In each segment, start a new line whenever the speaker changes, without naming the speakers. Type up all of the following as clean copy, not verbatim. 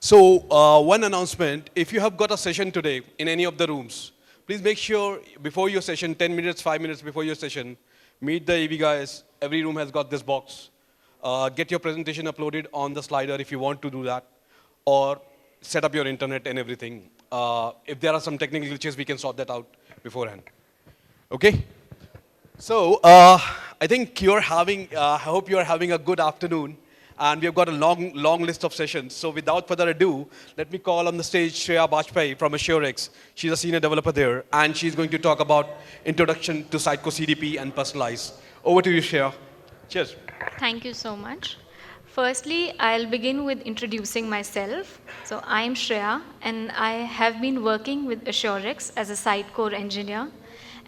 So one announcement, if you have got a session today in any of the rooms, please make sure before your session, 10 minutes, 5 minutes before your session, meet the AV guys. Every room has got this box. Get your presentation uploaded on the slider if you want to do that, or set up your internet and everything. If there are some technical glitches, we can sort that out beforehand. Okay? So I think you're having, I hope you're having a good afternoon. And we've got a long list of sessions. So without further ado, let me call on the stage Shreya Bajpai from Assurex. She's a senior developer there, and she's going to talk about introduction to Sitecore CDP and personalize. Over to you, Shreya. Cheers.
Thank you so much. Firstly, I'll begin with introducing myself. So I'm Shreya, and I have been working with Assurex as a Sitecore engineer.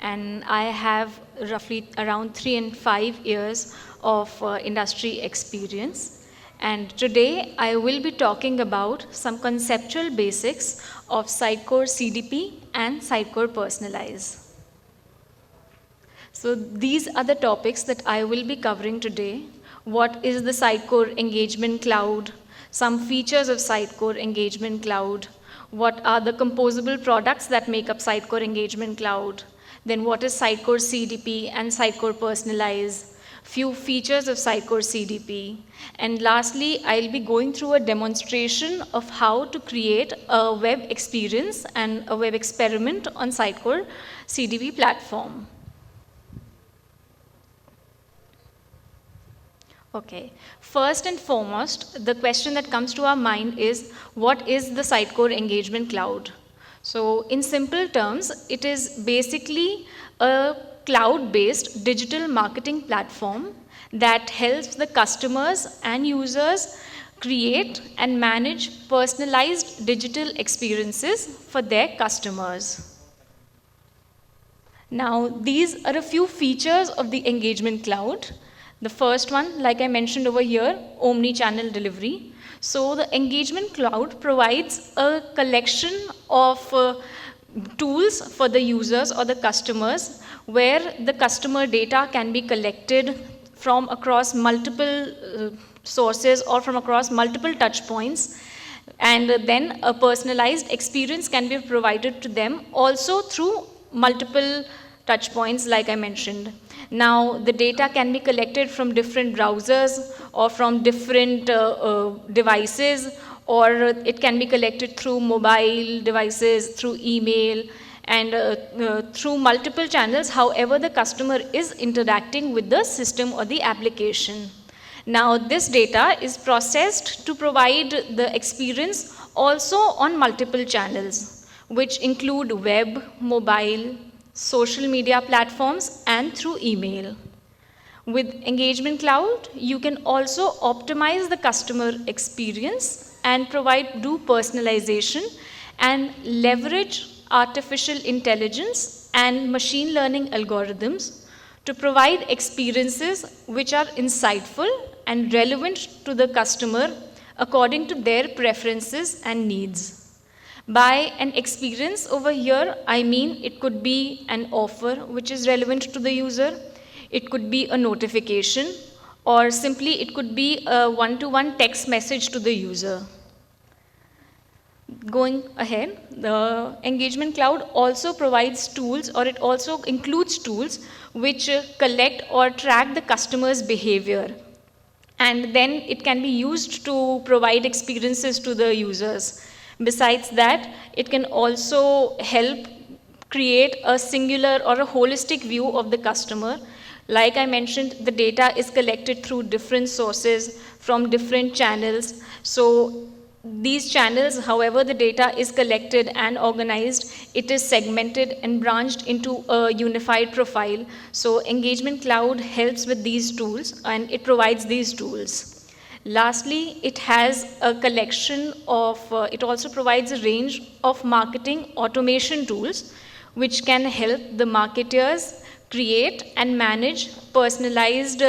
And I have roughly around 3 and 5 years of industry experience. And today, I will be talking about some conceptual basics of Sitecore CDP and Sitecore Personalize. So these are the topics that I will be covering today. What is the Sitecore Engagement Cloud? Some features of Sitecore Engagement Cloud. What are the composable products that make up Sitecore Engagement Cloud? Then what is Sitecore CDP and Sitecore Personalize? Few features of Sitecore CDP. And lastly, I'll be going through a demonstration of how to create a web experience and a web experiment on Sitecore CDP platform. Okay, first and foremost, the question that comes to our mind is, what is the Sitecore Engagement Cloud? So in simple terms, it is basically a cloud-based digital marketing platform that helps the customers and users create and manage personalized digital experiences for their customers. Now, these are a few features of the Engagement Cloud. The first one, like I mentioned over here, omni-channel delivery. So the Engagement Cloud provides a collection of tools for the users or the customers where the customer data can be collected from across multiple sources or from across multiple touch points, and then a personalized experience can be provided to them also through multiple touch points like I mentioned. Now the data can be collected from different browsers or from different devices, or it can be collected through mobile devices, through email, and through multiple channels, however the customer is interacting with the system or the application. Now this data is processed to provide the experience also on multiple channels, which include web, mobile, social media platforms, and through email. With Engagement Cloud, you can also optimize the customer experience and do personalization and leverage artificial intelligence and machine learning algorithms to provide experiences which are insightful and relevant to the customer according to their preferences and needs. By an experience over here, I mean it could be an offer which is relevant to the user, it could be a notification, or simply it could be a one-to-one text message to the user. Going ahead, the Engagement Cloud also provides tools, or it also includes tools which collect or track the customer's behavior. And then it can be used to provide experiences to the users. Besides that, it can also help create a singular or a holistic view of the customer. Like I mentioned, the data is collected through different sources from different channels. So these channels, however the data is collected and organized, it is segmented and branched into a unified profile. So Engagement Cloud helps with these tools, and it provides these tools. Lastly, it has a collection of, it also provides a range of marketing automation tools which can help the marketers create and manage personalized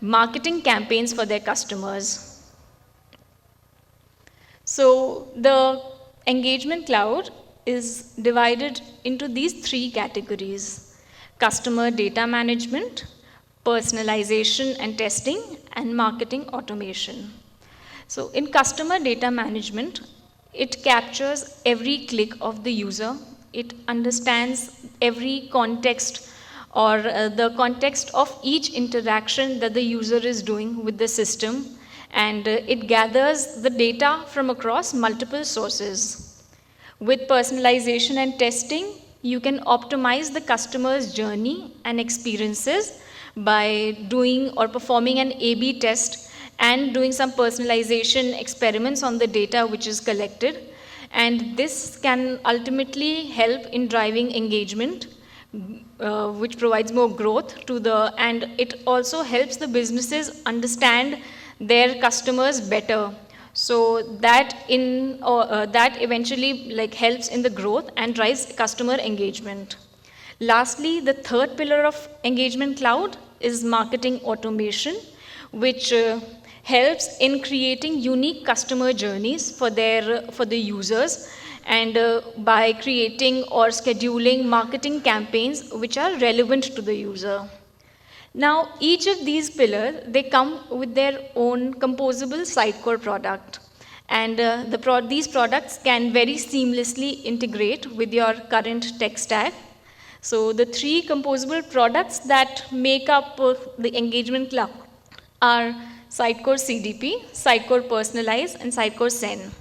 marketing campaigns for their customers. So the Engagement Cloud is divided into these 3 categories: customer data management, personalization and testing, and marketing automation. So in customer data management, it captures every click of the user. It understands every context or the context of each interaction that the user is doing with the system, and it gathers the data from across multiple sources. With personalization and testing, you can optimize the customer's journey and experiences by doing or performing an A/B test and doing some personalization experiments on the data which is collected. And this can ultimately help in driving engagement, which provides more growth to the, and it also helps the businesses understand their customers better. So that that eventually helps in the growth and drives customer engagement. Lastly, the third pillar of engagement cloud is marketing automation, which helps in creating unique customer journeys for the users, and by creating or scheduling marketing campaigns which are relevant to the user. Now, each of these pillars, they come with their own composable Sitecore product, and these products can very seamlessly integrate with your current tech stack. So the three composable products that make up the engagement cloud are Sitecore CDP, Sitecore Personalize, and Sitecore Send.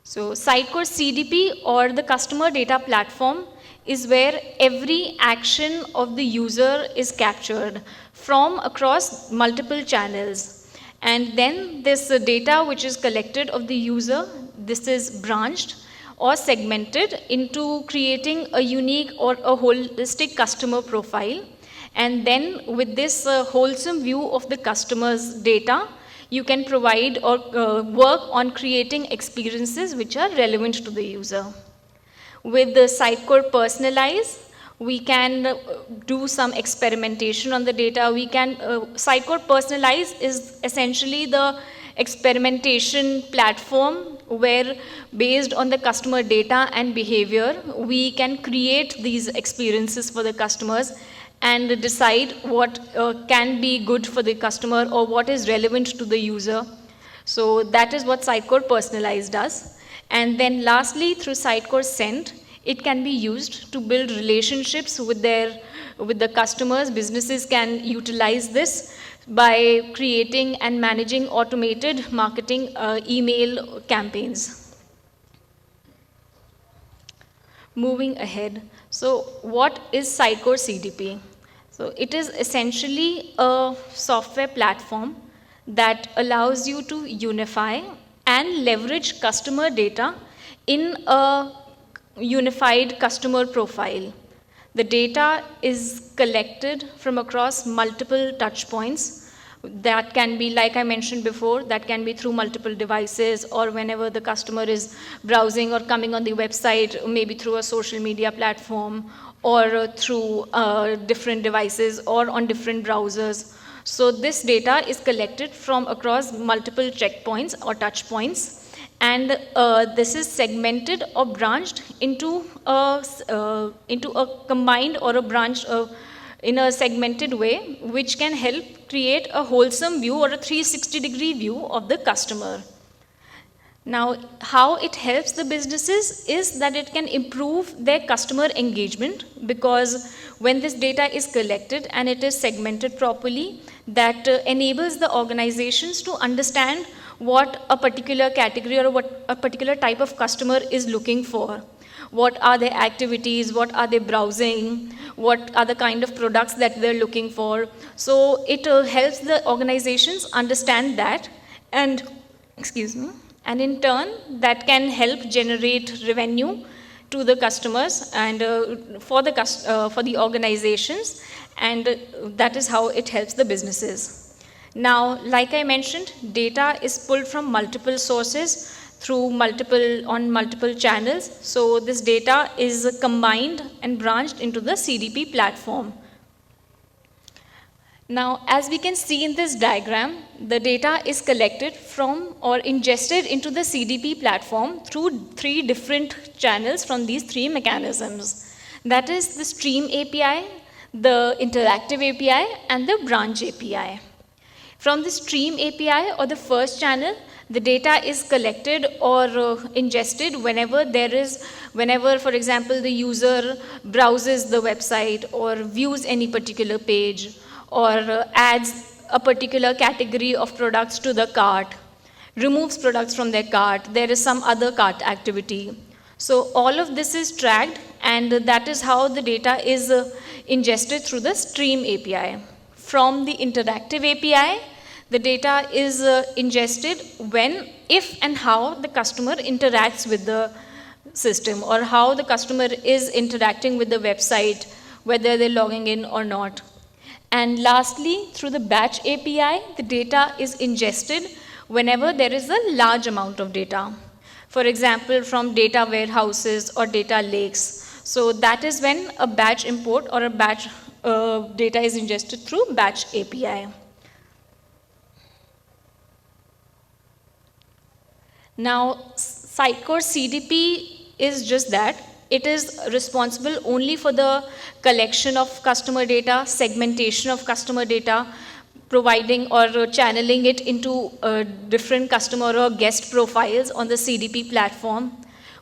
So Sitecore CDP, or the customer data platform, is where every action of the user is captured from across multiple channels. And then this data which is collected of the user, this is branched or segmented into creating a unique or a holistic customer profile. And then with this wholesome view of the customer's data, you can provide or work on creating experiences which are relevant to the user. With the Sitecore Personalize, we can do some experimentation on the data. We can, Sitecore Personalize is essentially the experimentation platform where, based on the customer data and behavior, we can create these experiences for the customers and decide what can be good for the customer or what is relevant to the user. So that is what Sitecore Personalize does. And then lastly, through Sitecore Send, it can be used to build relationships with the customers. Businesses can utilize this by creating and managing automated marketing email campaigns. Moving ahead, so what is Sitecore CDP? So it is essentially a software platform that allows you to unify and leverage customer data in a unified customer profile. The data is collected from across multiple touch points. That can be, like I mentioned before, that can be through multiple devices, or whenever the customer is browsing or coming on the website, maybe through a social media platform, or through different devices, or on different browsers. So this data is collected from across multiple checkpoints or touch points, and this is segmented or branched into a combined or a branched in a segmented way, which can help create a wholesome view or a 360-degree view of the customer. Now, how it helps the businesses is that it can improve their customer engagement, because when this data is collected and it is segmented properly, that enables the organizations to understand what a particular category or what a particular type of customer is looking for. What are their activities, what are they browsing, what are the kind of products that they're looking for. So it helps the organizations understand that, and and in turn that can help generate revenue to the customers and for the organizations, and that is how it helps the businesses. Now, like I mentioned, data is pulled from multiple sources through multiple channels. So this data is combined and branched into the CDP platform. Now, as we can see in this diagram, the data is collected from or ingested into the CDP platform through three different channels from these three mechanisms. That is the Stream API, the Interactive API, and the Branch API. From the Stream API, or the first channel, The data is collected or ingested whenever, for example, the user browses the website or views any particular page or adds a particular category of products to the cart, removes products from their cart, there is some other cart activity. So all of this is tracked, and that is how the data is ingested through the stream API. From the interactive API, the data is ingested when, if and how the customer interacts with the system, or how the customer is interacting with the website, whether they're logging in or not. And lastly, through the batch API, the data is ingested whenever there is a large amount of data. For example, from data warehouses or data lakes. So that is when a batch import or a batch data is ingested through batch API. Now, Sitecore CDP is just that. It is responsible only for the collection of customer data, segmentation of customer data, providing or channeling it into different customer or guest profiles on the CDP platform.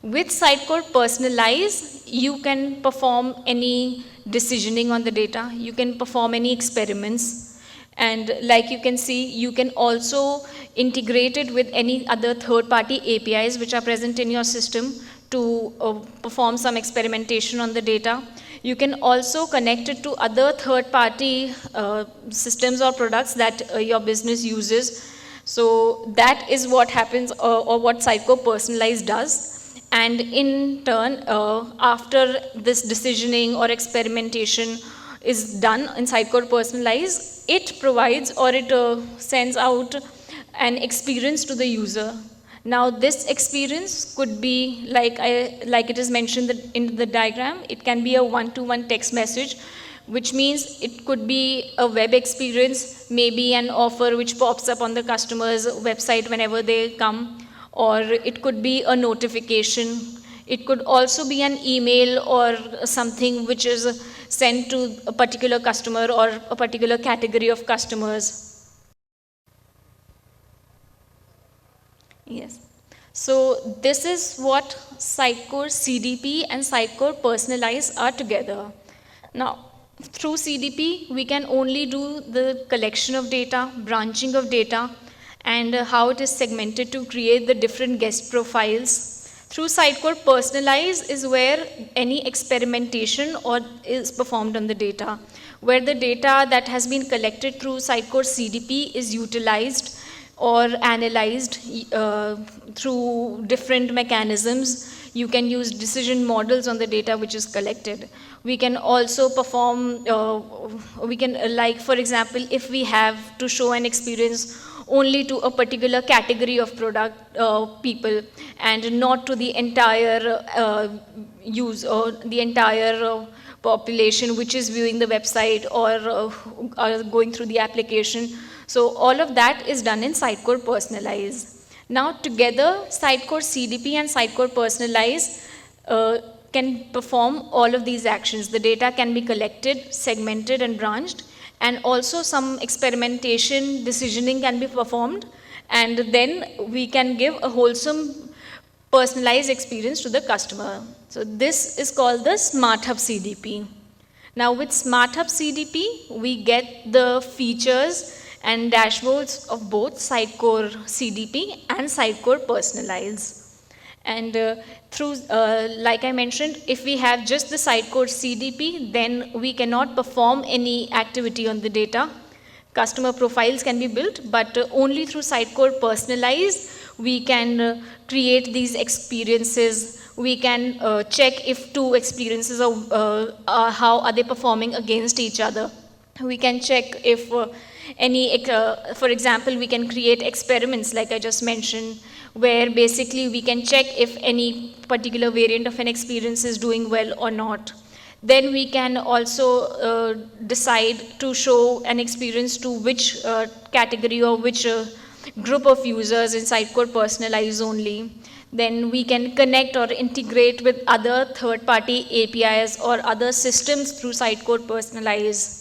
With Sitecore Personalize, you can perform any decisioning on the data. You can perform any experiments. And like you can see, you can also integrate it with any other third-party APIs which are present in your system to perform some experimentation on the data. You can also connect it to other third-party systems or products that your business uses. So that is what happens, or what Sitecore Personalize does. And in turn, after this decisioning or experimentation is done in Sitecore Personalize, it provides or it sends out an experience to the user. Now this experience could be like it is mentioned in the diagram. It can be a one-to-one text message, which means it could be a web experience, maybe an offer which pops up on the customer's website whenever they come, or it could be a notification. It could also be an email or something which is sent to a particular customer or a particular category of customers. Yes. So this is what Sitecore CDP and Sitecore Personalize are together. Now, through CDP, we can only do the collection of data, branching of data, and how it is segmented to create the different guest profiles. Through Sitecore Personalize is where any experimentation is performed on the data, where the data that has been collected through Sitecore CDP is utilized or analyzed through different mechanisms. You can use decision models on the data which is collected. We can also perform, like for example, if we have to show an experience only to a particular category of product people and not to the entire use or the entire population which is viewing the website or going through the application. So all of that is done in Sitecore Personalize. Now together, Sitecore CDP and Sitecore Personalize can perform all of these actions. The data can be collected, segmented and branched, and also some experimentation, decisioning can be performed, and then we can give a wholesome personalized experience to the customer. So this is called the Smart Hub CDP. Now with Smart Hub CDP, we get the features and dashboards of both Sitecore CDP and Sitecore Personalize. And like I mentioned, if we have just the Sitecore CDP, then we cannot perform any activity on the data. Customer profiles can be built, but only through Sitecore Personalize, we can create these experiences. We can check if two experiences are how are they performing against each other. We can check if for example, we can create experiments like I just mentioned, where basically we can check if any particular variant of an experience is doing well or not. Then we can also decide to show an experience to which category or which group of users in Sitecore Personalize only. Then we can connect or integrate with other third-party APIs or other systems through Sitecore Personalize.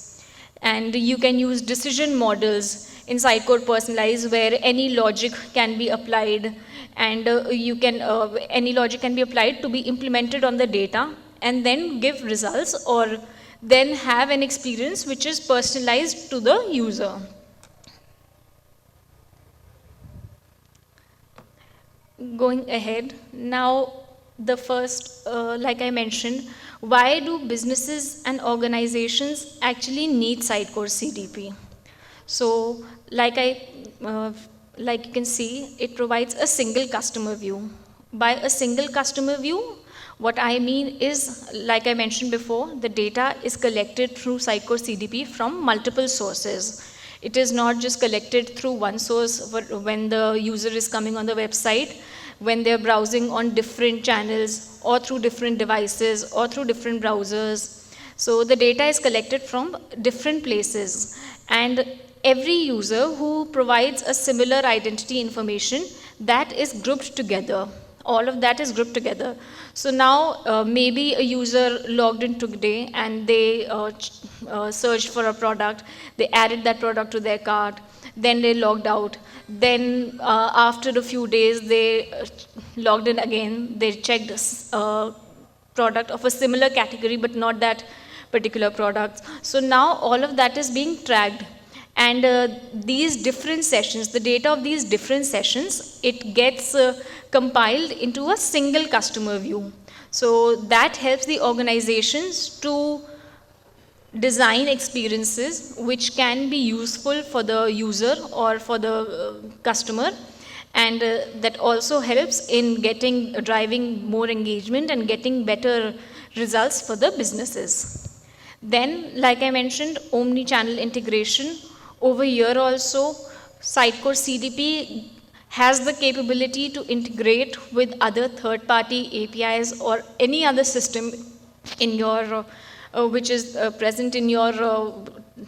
And you can use decision models in Sitecore personalize, where any logic can be applied, and any logic can be applied to be implemented on the data and then give results, or then have an experience which is personalized to the user. Going ahead, now the first, like I mentioned, why do businesses and organizations actually need Sitecore CDP? So, like you can see, it provides a single customer view. By a single customer view, what I mean is, like I mentioned before, the data is collected through Sitecore CDP from multiple sources. It is not just collected through one source when the user is coming on the website, when they're browsing on different channels, or through different devices, or through different browsers. So the data is collected from different places, and every user who provides a similar identity information, that is grouped together. All of that is grouped together. So now maybe a user logged in today and they searched for a product, they added that product to their cart, then they logged out. Then after a few days they logged in again, they checked a product of a similar category but not that particular product. So now all of that is being tracked. And these different sessions, the data of these different sessions, it gets compiled into a single customer view. So that helps the organizations to design experiences which can be useful for the user or for the customer, and that also helps in driving more engagement and getting better results for the businesses. Then, like I mentioned, omni-channel integration. Over here also, Sitecore CDP has the capability to integrate with other third-party APIs or any other system in your, which is present in your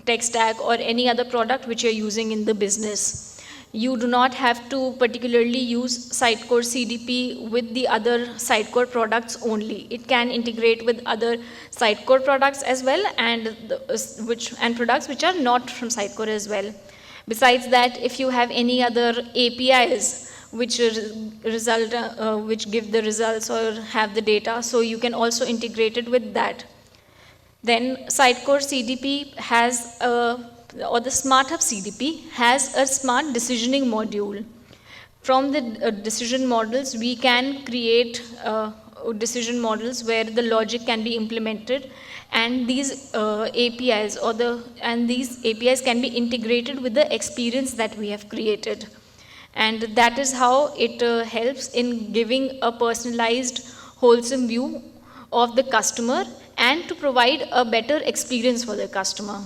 tech stack, or any other product which you're using in the business. You do not have to particularly use Sitecore CDP with the other Sitecore products only. It can integrate with other Sitecore products as well, and products which are not from Sitecore as well. Besides that, if you have any other APIs which which give the results or have the data, so you can also integrate it with that. Then Sitecore CDP has the Smart Hub CDP has a smart decisioning module. From the decision models, we can create decision models where the logic can be implemented, and these APIs can be integrated with the experience that we have created. And that is how it helps in giving a personalized, wholesome view of the customer and to provide a better experience for the customer.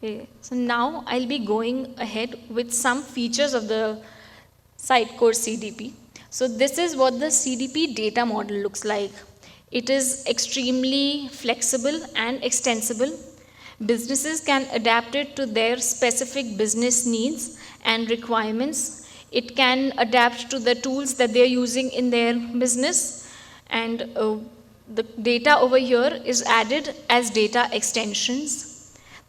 Okay, so now I'll be going ahead with some features of the Sitecore CDP. So this is what the CDP data model looks like. It is extremely flexible and extensible. Businesses can adapt it to their specific business needs and requirements. It can adapt to the tools that they're using in their business, and the data over here is added as data extensions.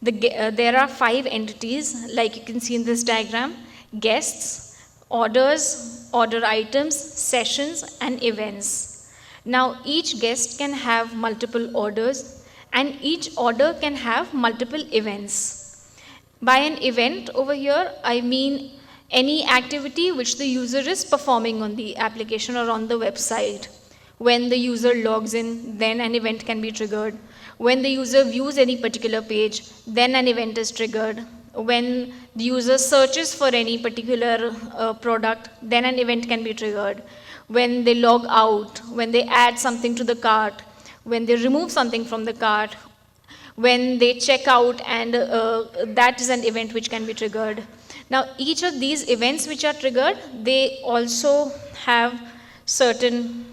There are 5 entities, like you can see in this diagram: guests, orders, order items, sessions, and events. Now, each guest can have multiple orders, and each order can have multiple events. By an event over here, I mean any activity which the user is performing on the application or on the website. When the user logs in, then an event can be triggered. When the user views any particular page, then an event is triggered. When the user searches for any particular product, then an event can be triggered. When they log out, when they add something to the cart, when they remove something from the cart, when they check out, and that is an event which can be triggered. Now, each of these events which are triggered, they also have certain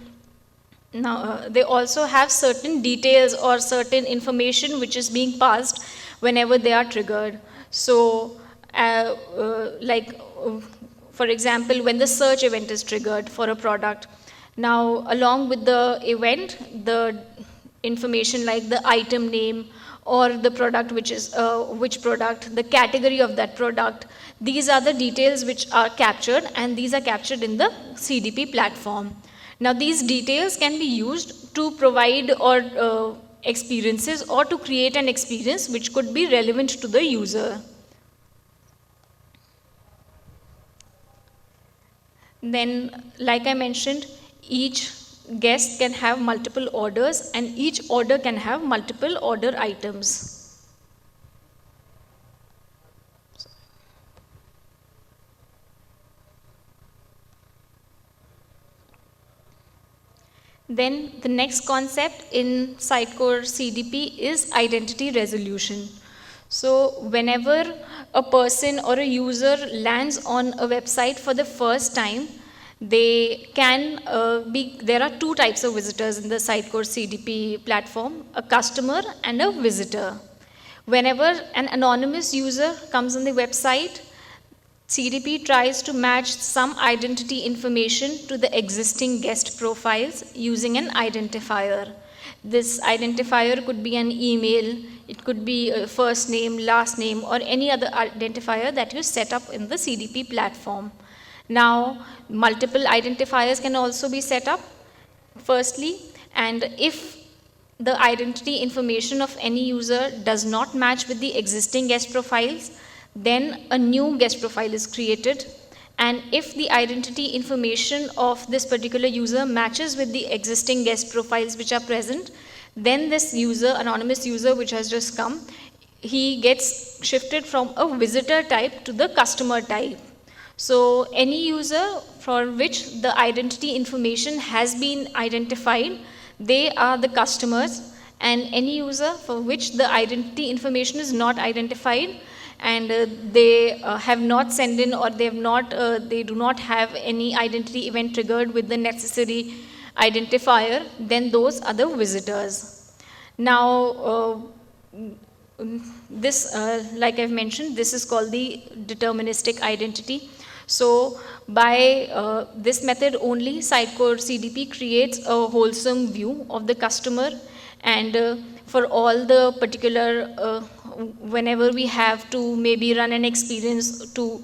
details or certain information which is being passed whenever they are triggered. So, for example, when the search event is triggered for a product, now along with the event, the information like the item name or the product which product, the category of that product. These are the details which are captured, and these are captured in the CDP platform. Now these details can be used to provide or experiences, or to create an experience which could be relevant to the user. Then, like I mentioned, each guest can have multiple orders, and each order can have multiple order items. Then the next concept in Sitecore CDP is identity resolution. So whenever a person or a user lands on a website for the first time, there are two types of visitors in the Sitecore CDP platform, a customer and a visitor. Whenever an anonymous user comes on the website, CDP tries to match some identity information to the existing guest profiles using an identifier. This identifier could be an email, it could be a first name, last name, or any other identifier that you set up in the CDP platform. Now, multiple identifiers can also be set up, firstly, and if the identity information of any user does not match with the existing guest profiles, then a new guest profile is created. And if the identity information of this particular user matches with the existing guest profiles which are present, then this user, anonymous user which has just come, he gets shifted from a visitor type to the customer type. So any user for which the identity information has been identified, they are the customers, and any user for which the identity information is not identified, and they have not sent in, or they do not have any identity event triggered with the necessary identifier, then those are the visitors. Now, this, like I've mentioned, this is called the deterministic identity. So by this method only, Sitecore CDP creates a wholesome view of the customer, and for all the particular whenever we have to maybe run an experience to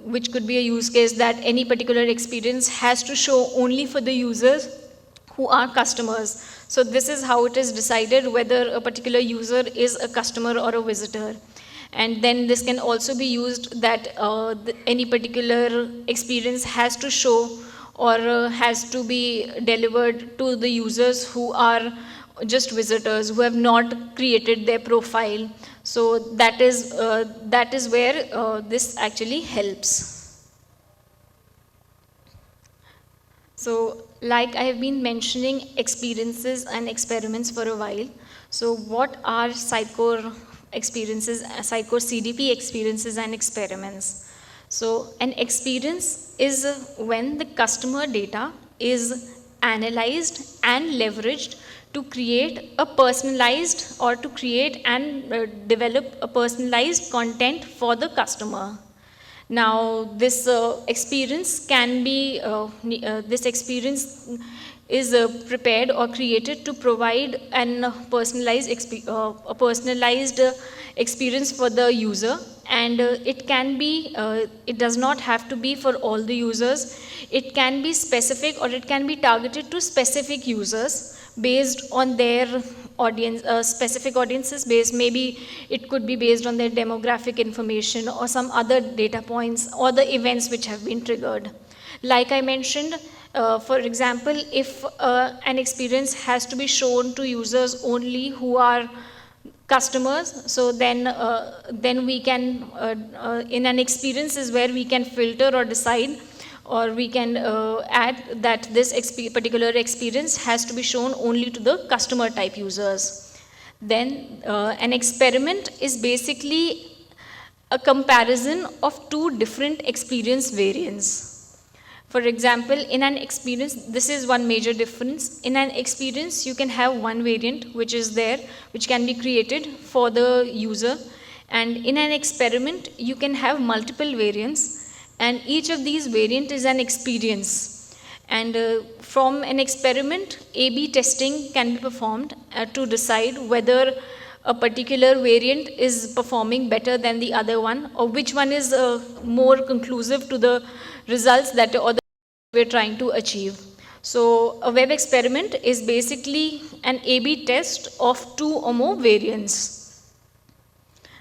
which could be a use case that any particular experience has to show only for the users who are customers. So this is how it is decided whether a particular user is a customer or a visitor. And then this can also be used that any particular experience has to show or has to be delivered to the users who are just visitors, who have not created their profile. So that is where this actually helps. So like I have been mentioning experiences and experiments for a while. So what are Sitecore experiences, Sitecore CDP experiences and experiments? So an experience is when the customer data is analyzed and leveraged to create a personalized, or to create and develop a personalized content for the customer. Now this experience can be, this experience is prepared or created to provide a personalized experience for the user, and it can be, it does not have to be for all the users. It can be specific, or it can be targeted to specific users based on their audience, specific audiences based. Maybe it could be based on their demographic information or some other data points or the events which have been triggered. Like I mentioned, for example, if an experience has to be shown to users only who are customers, so then we can, in an experience is where we can filter or decide, or we can add that this particular experience has to be shown only to the customer type users. Then an experiment is basically a comparison of two different experience variants. For example, in an experience, this is one major difference. In an experience, you can have one variant which is there, which can be created for the user. And in an experiment, you can have multiple variants, and each of these variant is an experience. And from an experiment, A/B testing can be performed to decide whether a particular variant is performing better than the other one, or which one is more conclusive to the results that or the we're trying to achieve. So a web experiment is basically an A/B test of two or more variants.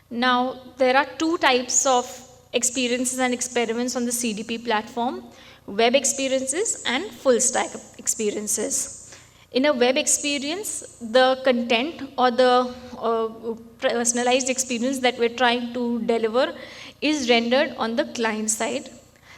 Now, there are two types of experiences and experiments on the CDP platform: web experiences and full stack experiences. In a web experience, the content or the personalized experience that we're trying to deliver is rendered on the client side.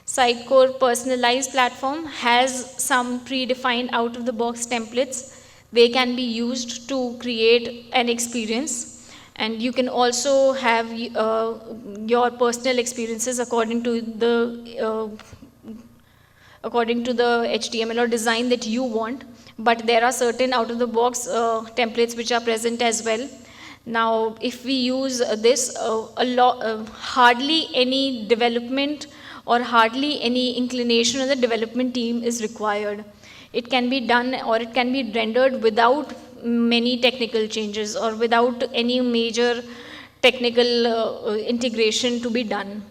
Sitecore personalized platform has some predefined out-of-the-box templates. They can be used to create an experience, and you can also have your personal experiences according to the HTML or design that you want. But there are certain out-of-the-box templates which are present as well. Now, if we use this, hardly any development or hardly any inclination of the development team is required. It can be done or it can be rendered without many technical changes or without any major technical integration to be done.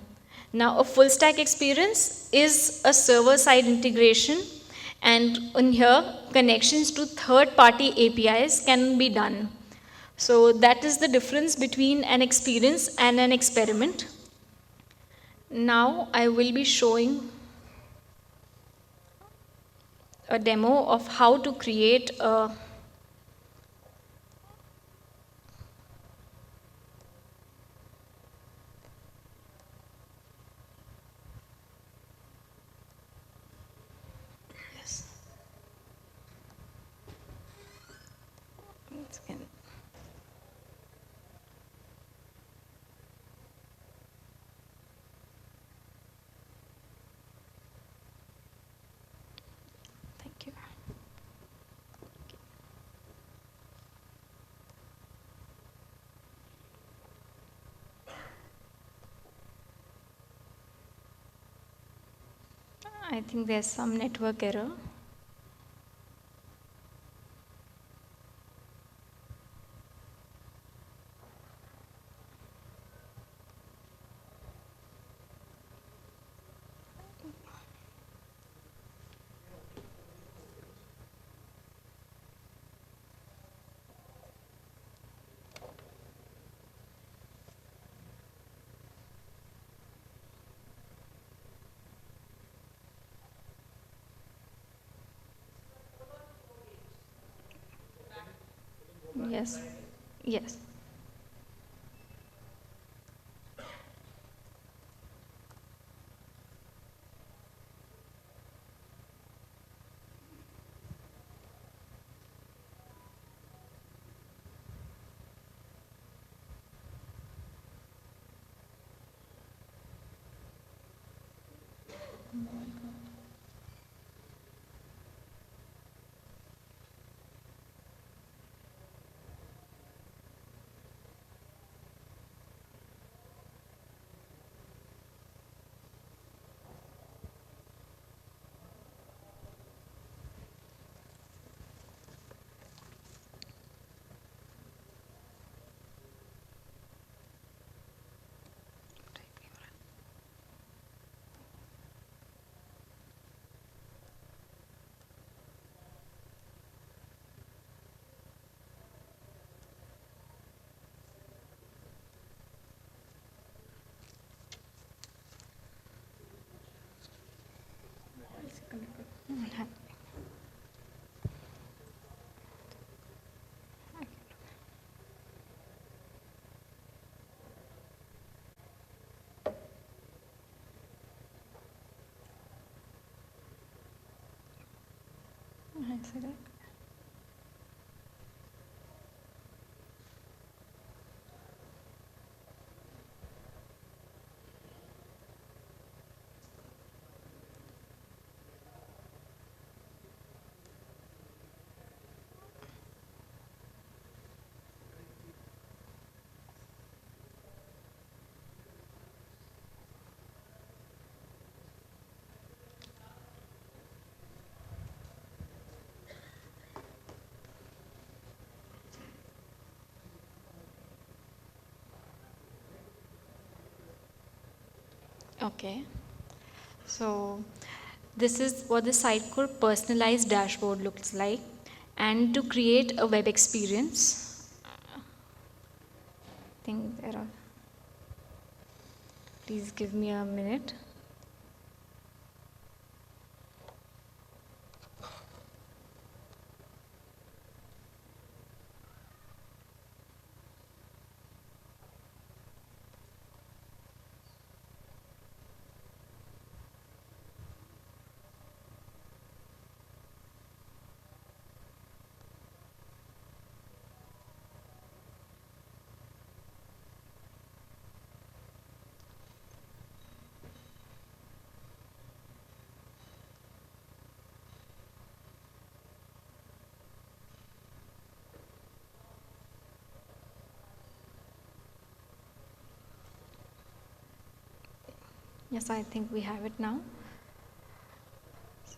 Now, a full stack experience is a server side integration, and in here connections to third party APIs can be done. So that is the difference between an experience and an experiment. Now I will be showing a demo of how to create a yes. Thank you. I think there's some network error. Yes. Yes. Okay. So this is what the Sitecore personalized dashboard looks like. And to create a web experience, I think there are, please give me a minute. Yes, I think we have it now.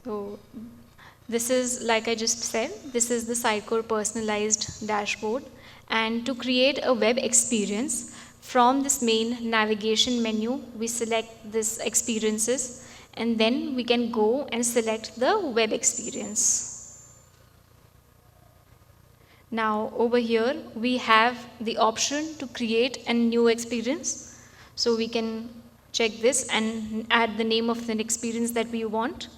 So this is, like I just said, this is the Sitecore personalized dashboard. And to create a web experience, from this main navigation menu, we select this experiences, and then we can go and select the web experience. Now over here, we have the option to create a new experience. So we can check this and add the name of the experience that we want.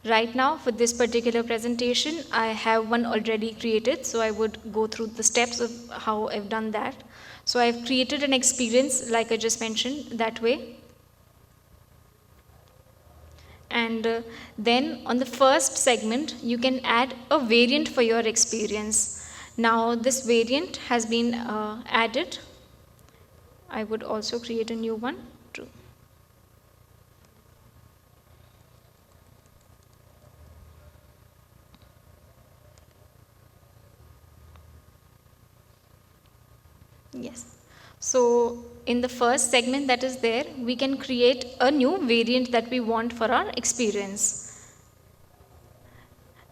Right now, for this particular presentation, I have one already created, so I would go through the steps of how I've done that. So I've created an experience, like I just mentioned, that way. And then on the first segment, you can add a variant for your experience. Now, this variant has been added. I would also create a new one too. Yes. So in the first segment that is there, we can create a new variant that we want for our experience.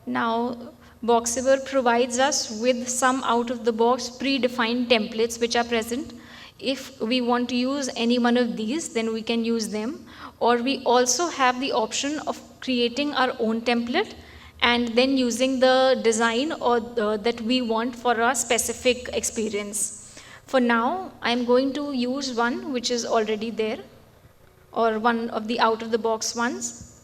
Now, Boxever provides us with some out-of-the-box predefined templates which are present. If we want to use any one of these, then we can use them. Or we also have the option of creating our own template and then using the design or that we want for our specific experience. For now, I'm going to use one which is already there, or one of the out-of-the-box ones.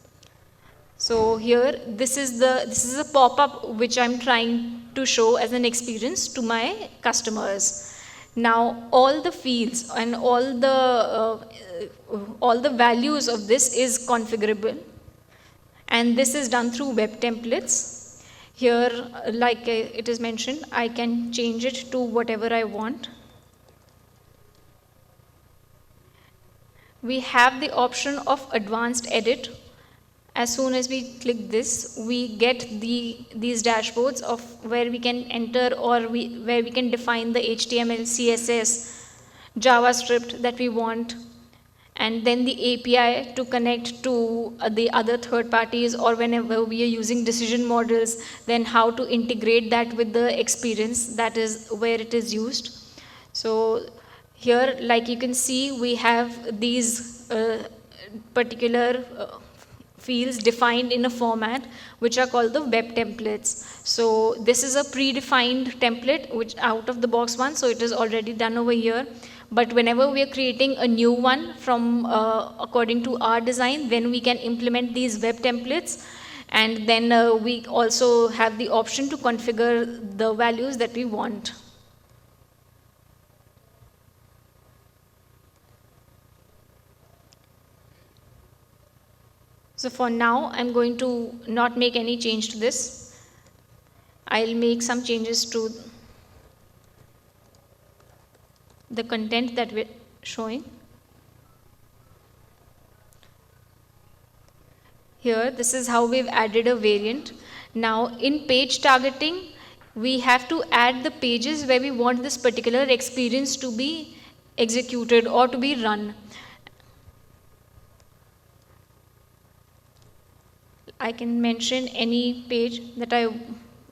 So here, this is a pop-up which I'm trying to show as an experience to my customers. Now, all the fields and all the values of this is configurable, and this is done through web templates. Here, like it is mentioned, I can change it to whatever I want. We have the option of advanced edit. As soon as we click this, we get these dashboards of where we can enter or where we can define the HTML, CSS, JavaScript that we want, and then the API to connect to the other third parties, or whenever we are using decision models, then how to integrate that with the experience, that is where it is used. So here, like you can see, we have these particular fields defined in a format which are called the web templates. So this is a predefined template, which out of the box one, so it is already done over here. But whenever we are creating a new one from according to our design, then we can implement these web templates, and then we also have the option to configure the values that we want. So for now, I'm going to not make any change to this. I'll make some changes to the content that we're showing. Here, this is how we've added a variant. Now, in page targeting, we have to add the pages where we want this particular experience to be executed or to be run. I can mention any page that I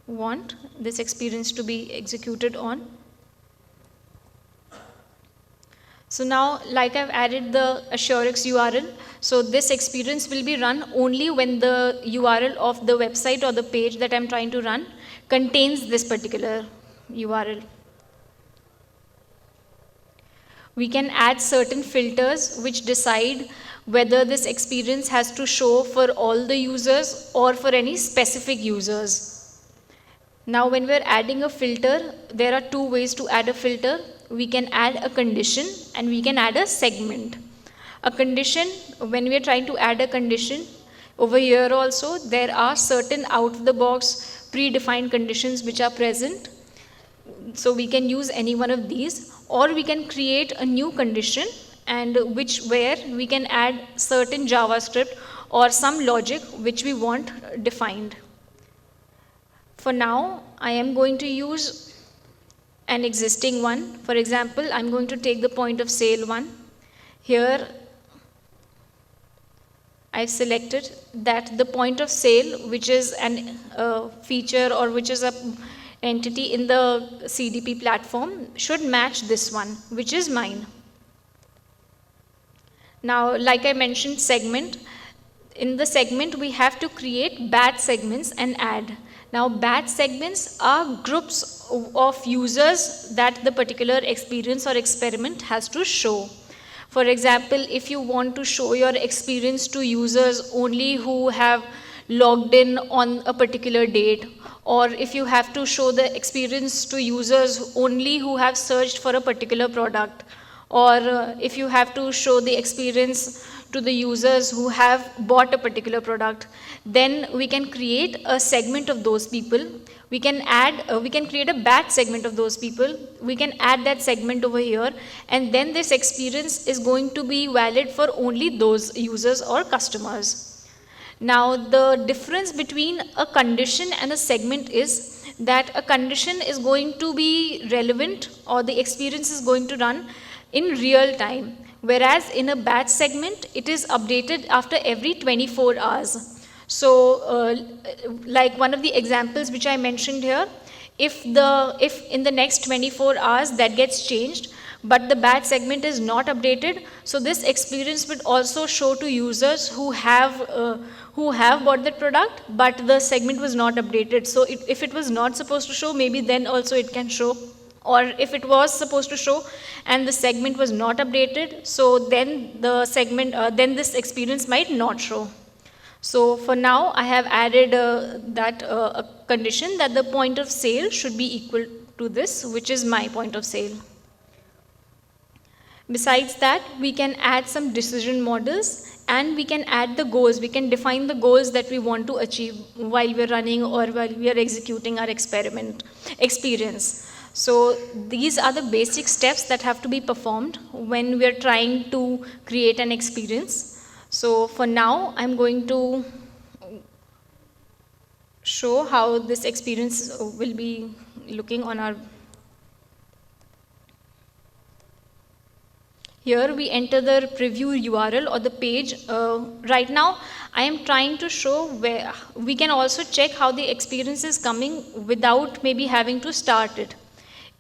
want this experience to be executed on. So now, like I've added the AssureX URL, so this experience will be run only when the URL of the website or the page that I'm trying to run contains this particular URL. We can add certain filters which decide whether this experience has to show for all the users or for any specific users. Now when we're adding a filter, there are two ways to add a filter. We can add a condition and we can add a segment. A condition, when we are trying to add a condition, over here also there are certain out of the box predefined conditions which are present. So we can use any one of these, or we can create a new condition and where we can add certain JavaScript or some logic which we want defined. For now, I am going to use an existing one. For example, I'm going to take the point of sale one. Here, I've selected that the point of sale, which is an feature or which is a entity in the CDP platform, should match this one, which is mine. Now, like I mentioned, segment. In the segment, we have to create batch segments and add. Now, batch segments are groups of users that the particular experience or experiment has to show. For example, if you want to show your experience to users only who have logged in on a particular date, or if you have to show the experience to users only who have searched for a particular product, or if you have to show the experience to the users who have bought a particular product, then we can create a segment of those people. We can create a batch segment of those people. We can add that segment over here, and then this experience is going to be valid for only those users or customers. Now, the difference between a condition and a segment is that a condition is going to be relevant, or the experience is going to run in real time, whereas in a batch segment, it is updated after every 24 hours. So, like one of the examples which I mentioned here, if in the next 24 hours that gets changed, but the batch segment is not updated, so this experience would also show to users who have bought the product, but the segment was not updated. So if it was not supposed to show, maybe then also it can show. Or if it was supposed to show and the segment was not updated, so then the segment, then this experience might not show. So for now, I have added a condition that the point of sale should be equal to this, which is my point of sale. Besides that, we can add some decision models, and we can add the goals. We can define the goals that we want to achieve while we're running or while we are executing our experience. So these are the basic steps that have to be performed when we are trying to create an experience. So for now, I'm going to show how this experience will be looking on our. Here we enter the preview URL or the page. Right now, I am trying to show where we can also check how the experience is coming without maybe having to start it.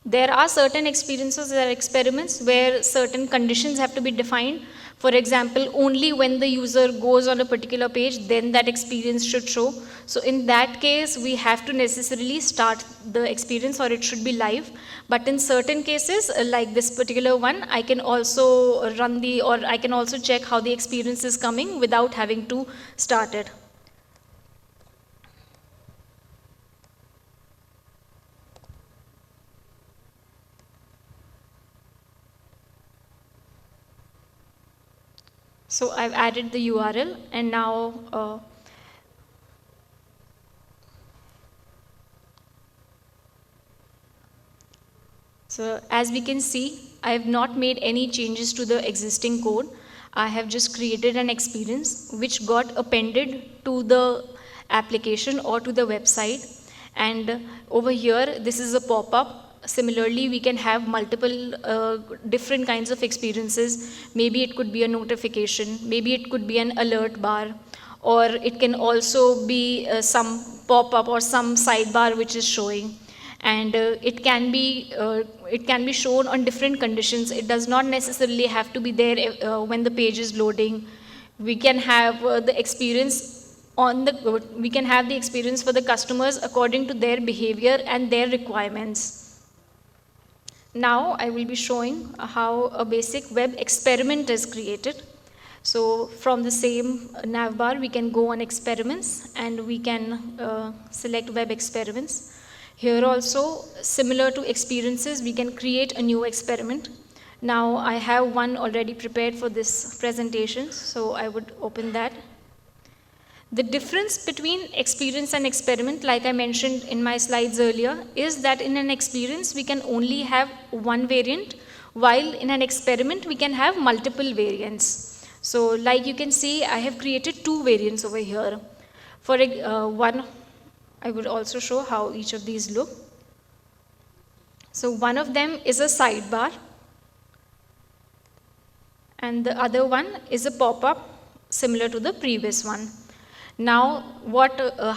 There are certain experiences or experiments where certain conditions have to be defined. For example, only when the user goes on a particular page, then that experience should show. So in that case, we have to necessarily start the experience, or it should be live. But in certain cases, like this particular one, I can also I can also check how the experience is coming without having to start it. So I've added the URL, and now so as we can see, I have not made any changes to the existing code. I have just created an experience which got appended to the application or to the website. And over here, this is a pop-up. Similarly, we can have multiple different kinds of experiences. Maybe it could be a notification, maybe it could be an alert bar, or it can also be some pop-up or some sidebar which is showing. and it can be shown on different conditions. It does not necessarily have to be there when the page is loading. We can have the experience we can have the experience for the customers according to their behavior and their requirements. Now I will be showing how a basic web experiment is created. So from the same navbar, we can go on experiments and we can select web experiments. Here also, similar to experiences, we can create a new experiment. Now I have one already prepared for this presentation, so I would open that. The difference between experience and experiment, like I mentioned in my slides earlier, is that in an experience we can only have one variant, while in an experiment we can have multiple variants. So like you can see, I have created two variants over here. For one, I would also show how each of these look. So one of them is a sidebar, and the other one is a pop-up similar to the previous one. Now,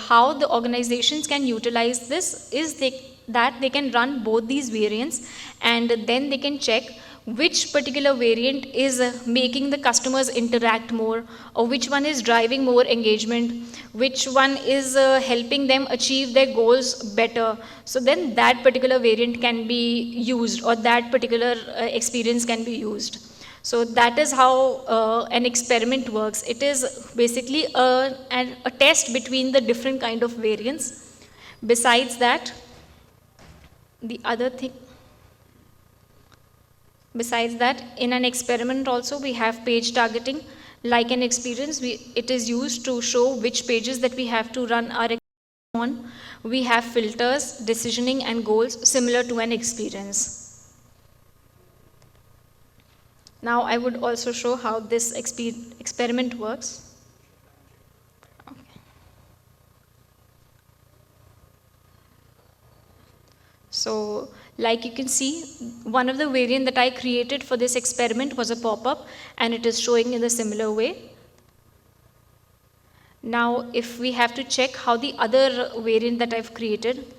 how the organizations can utilize this is that they can run both these variants, and then they can check which particular variant is making the customers interact more, or which one is driving more engagement, which one is helping them achieve their goals better. So then that particular variant can be used, or that particular experience can be used. So that is how an experiment works. It is basically a test between the different kind of variants. Besides that, in an experiment also we have page targeting. Like an experience, it is used to show which pages that we have to run our experiment on. We have filters, decisioning and goals similar to an experience. Now I would also show how this experiment works. Okay. So like you can see, one of the variant that I created for this experiment was a pop-up, and it is showing in a similar way. Now if we have to check how the other variant that I've created,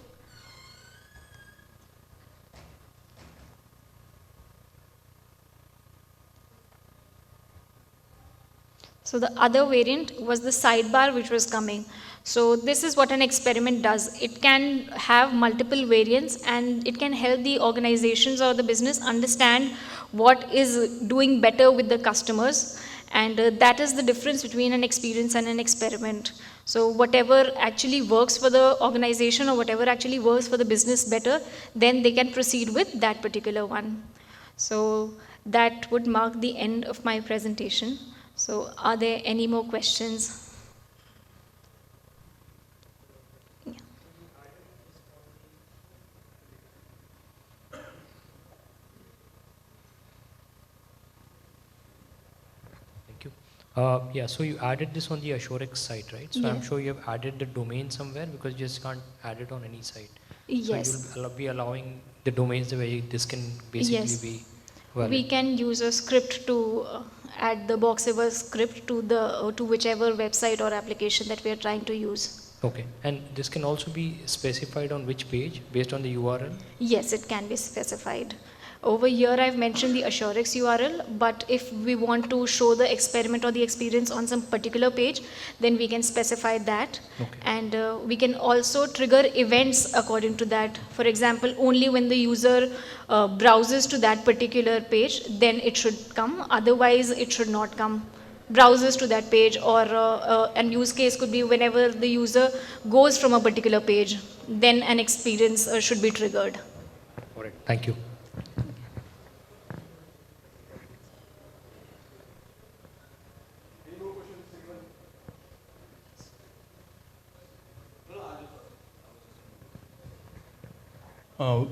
so the other variant was the sidebar which was coming. So this is what an experiment does. It can have multiple variants, and it can help the organizations or the business understand what is doing better with the customers. And that is the difference between an experience and an experiment. So whatever actually works for the organization, or whatever actually works for the business better, then they can proceed with that particular one. So that would mark the end of my presentation. So are there any more questions? Yeah.
Thank you. Yeah, so you added this on the SureX site, right? So yeah. I'm sure you have added the domain somewhere, because you just can't add it on any site.
Yes.
So you'll be allowing the domains the way this can basically be valid.
We can use a script to add the Boxever script to whichever website or application that we are trying to use.
Okay, and this can also be specified on which page based on the URL?
Yes, it can be specified. Over here I've mentioned the SureX URL, but if we want to show the experiment or the experience on some particular page, then we can specify that.
Okay.
And we can also trigger events according to that. For example, only when the user browses to that particular page, then it should come, otherwise it should not come. Browses to that page, or an use case could be whenever the user goes from a particular page, then an experience should be triggered.
All right, thank you.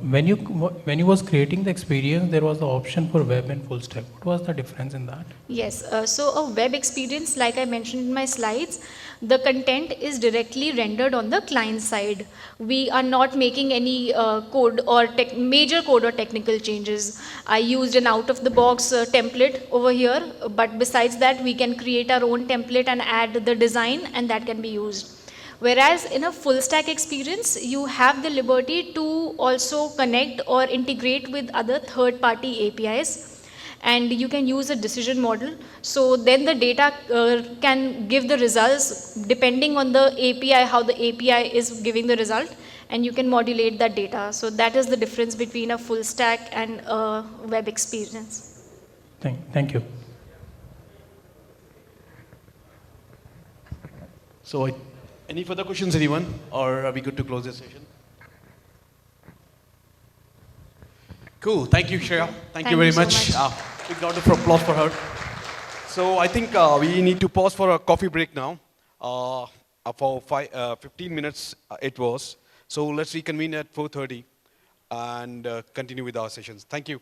When you was creating the experience, there was the option for web and full stack. What was the difference in that?
Yes, so a web experience, like I mentioned in my slides, the content is directly rendered on the client side. We are not making any code or major code or technical changes. I used an out-of-the-box template over here, but besides that, we can create our own template and add the design, and that can be used. Whereas in a full stack experience, you have the liberty to also connect or integrate with other third-party APIs, and you can use a decision model. So then the data can give the results depending on the API, how the API is giving the result, and you can modulate that data. So that is the difference between a full stack and a web experience.
Thank you.
So, any further questions, anyone? Or are we good to close this session? Cool. Thank you, Shreya. Thank you very
so
much. Big round of applause for her. So, I think we need to pause for a coffee break now. For 15 minutes it was. So, let's reconvene at 4:30 and continue with our sessions. Thank you.